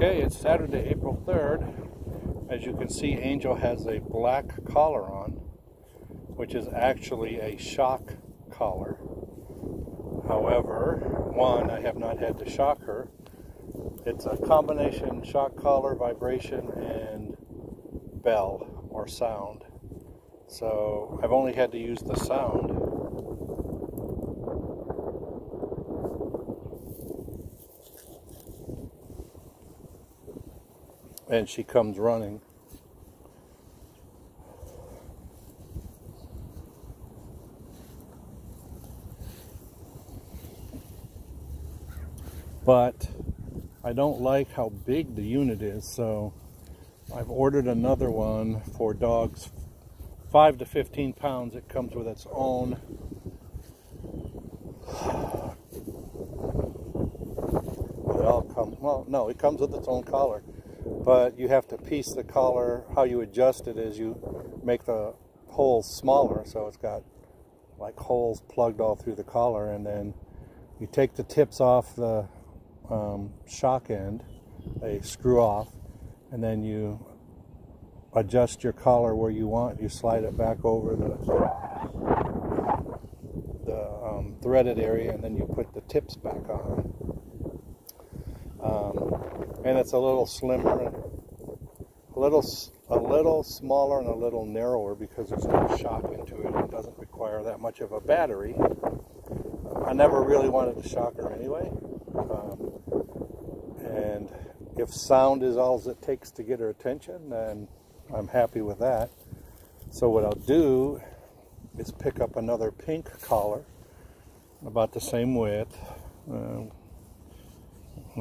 Okay, it's Saturday, April 3rd. As you can see, Angel has a black collar on, which is actually a shock collar. However, one, I have not had to shock her. It's a combination shock collar, vibration, and bell or sound. So I've only had to use the sound. And she comes running. But I don't like how big the unit is, so I've ordered another one for dogs 5 to 15 pounds. It comes with its own it comes with its own collar. But you have to piece the collar. How you adjust it is you make the holes smaller, so it's got like holes plugged all through the collar, and then you take the tips off the shock end, they screw off, and then you adjust your collar where you want. You slide it back over the threaded area, and then you put the tips back on. And it's a little slimmer, a little smaller, and a little narrower because there's no shock into it. It doesn't require that much of a battery. I never really wanted to shock her anyway. And if sound is all it takes to get her attention, then I'm happy with that. So what I'll do is pick up another pink collar, about the same width.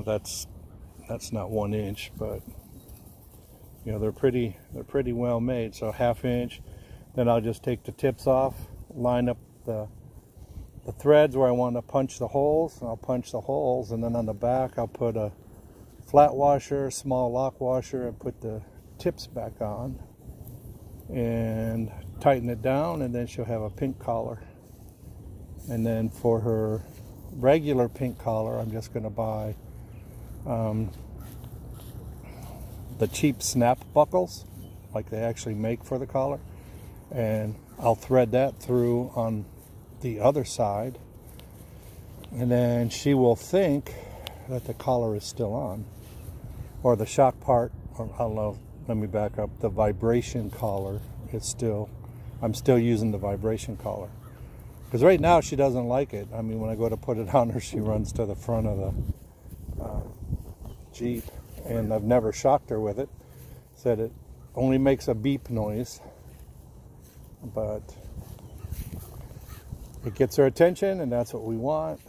That's not 1 inch, but you know, they're pretty well made. So 1/2 inch. Then I'll just take the tips off, line up the threads where I want to punch the holes, and I'll punch the holes, and then on the back I'll put a flat washer, small lock washer, and put the tips back on and tighten it down, and then she'll have a pink collar. And then for her regular pink collar, I'm just going to buy the cheap snap buckles like they actually make for the collar, and I'll thread that through on the other side, and then she will think that the collar is still on, or the shock part, or I don't know, let me back up, the vibration collar is still, I'm still using the vibration collar, because right now she doesn't like it. I mean, when I go to put it on her, she runs to the front of the Jeep, and I've never shocked her with it. Said it only makes a beep noise, but it gets her attention, and that's what we want,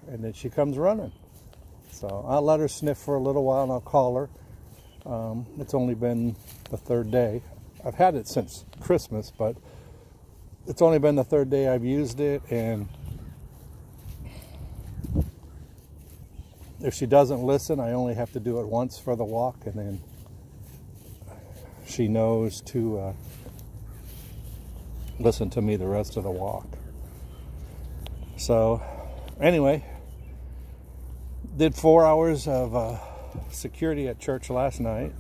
and then she comes running. So I'll let her sniff for a little while, and I'll call her. It's only been the 3rd day. I've had it since Christmas, but it's only been the 3rd day I've used it, and if she doesn't listen, I only have to do it once for the walk, and then she knows to listen to me the rest of the walk. So anyway, did 4 hours of security at church last night,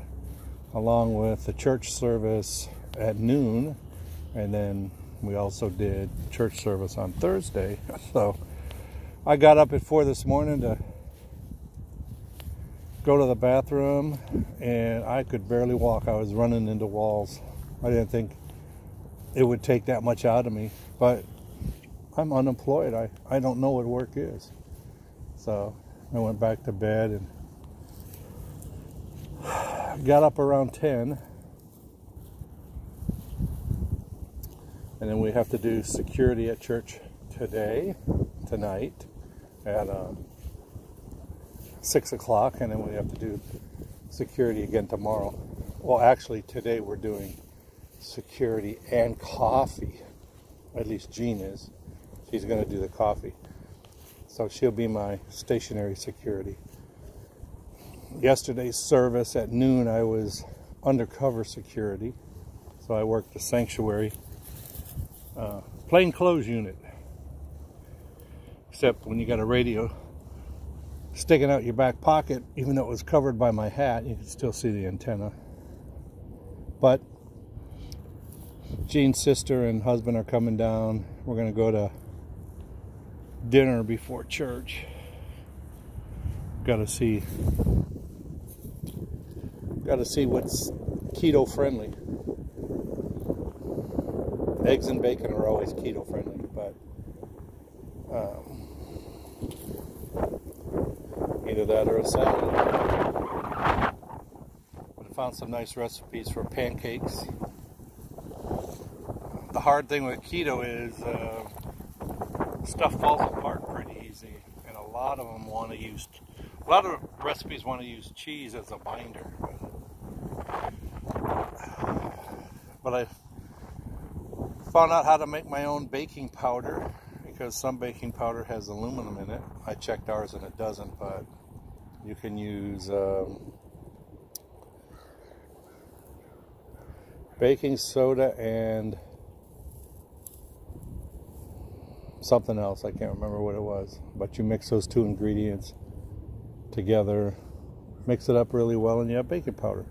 along with the church service at noon, and then we also did church service on Thursday. So I got up at 4 this morning to go to the bathroom, and I could barely walk. I was running into walls. I didn't think it would take that much out of me, but I'm unemployed. I don't know what work is. So I went back to bed and got up around 10. And then we have to do security at church tonight at 6 o'clock, and then we have to do security again tomorrow. Well, actually today we're doing security and coffee. At least Jean is. She's going to do the coffee. So she'll be my stationary security. Yesterday's service at noon, I was undercover security. So I worked the sanctuary plain clothes unit. Except when you got a radio sticking out your back pocket, even though it was covered by my hat, you can still see the antenna. But Jean's sister and husband are coming down. We're going to go to dinner before church. Got to see what's keto friendly. Eggs and bacon are always keto friendly, but either that or a salad. I found some nice recipes for pancakes. The hard thing with keto is stuff falls apart pretty easy, and a lot of recipes want to use cheese as a binder. But I found out how to make my own baking powder, because some baking powder has aluminum in it. I checked ours and it doesn't, but you can use baking soda and something else. I can't remember what it was, but you mix those two ingredients together, mix it up really well, and you have baking powder.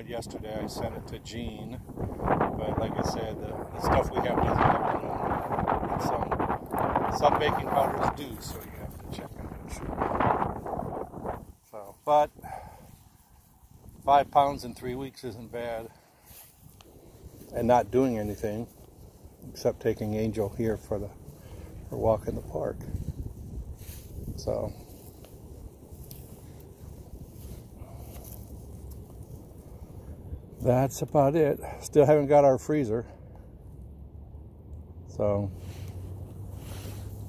Yesterday I sent it to Jean, but like I said, the stuff we have doesn't have aluminum. Some baking powders do, so you have to check on it. So, but 5 pounds in 3 weeks isn't bad, and not doing anything except taking Angel here for a walk in the park. So. That's about it. Still haven't got our freezer, so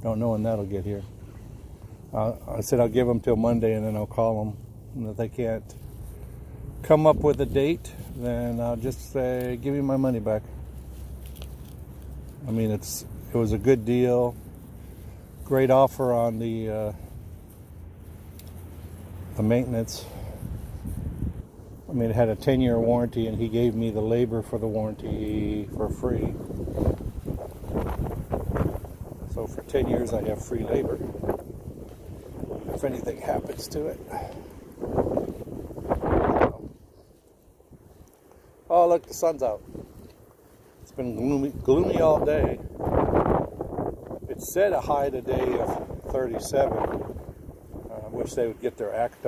don't know when that'll get here. I said I'll give them till Monday, and then I'll call them. And if they can't come up with a date, then I'll just say, give me my money back. I mean, it was a good deal, great offer on the maintenance. I mean, it had a 10-year warranty, and he gave me the labor for the warranty for free. So for 10 years, I have free labor if anything happens to it. Oh, look, the sun's out. It's been gloomy all day. It said a high today of 37. I wish they would get their act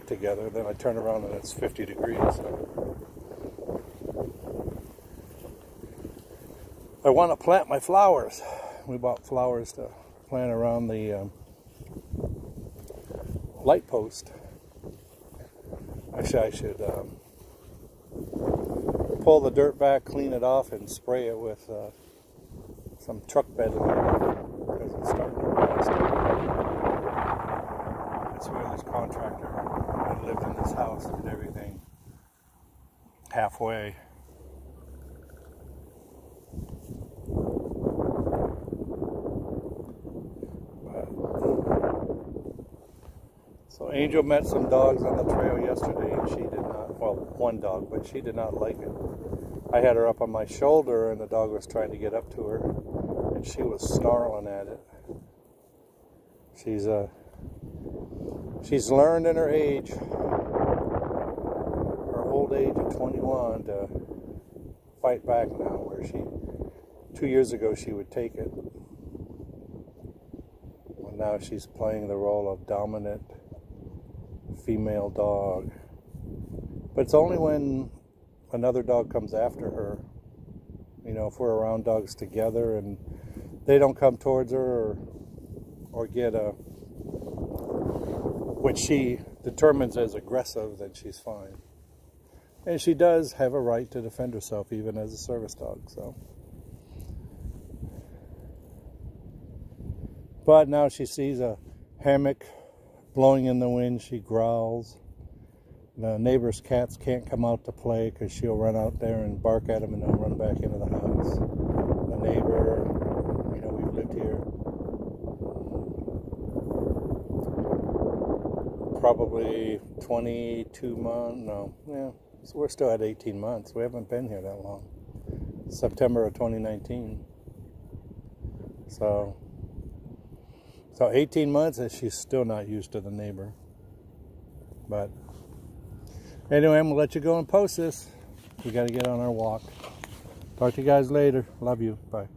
together. Then I turn around and it's 50 degrees. So. I want to plant my flowers. We bought flowers to plant around the light post. Actually, I should pull the dirt back, clean it off, and spray it with some truck bed liner, because it's starting to rust. That's where this contractor that lived in this house and everything halfway. So Angel met some dogs on the trail yesterday, and she did not, well, one dog, but she did not like it. I had her up on my shoulder, and the dog was trying to get up to her, and she was snarling at it. She's learned in her age, her old age of 21, to fight back now, where 2 years ago she would take it. And now she's playing the role of dominant female dog. But it's only when another dog comes after her. You know, if we're around dogs together and they don't come towards her or get which she determines as aggressive, then she's fine. And she does have a right to defend herself, even as a service dog. So, but now she sees a hammock blowing in the wind, she growls. The neighbor's cats can't come out to play because she'll run out there and bark at them, and they'll run back into the house. The neighbor, you know, we've lived here probably 22 months, So we're still at 18 months. We haven't been here that long. September of 2019. So 18 months and she's still not used to the neighbor. But anyway, I'm going to let you go and post this. We got to get on our walk. Talk to you guys later. Love you. Bye.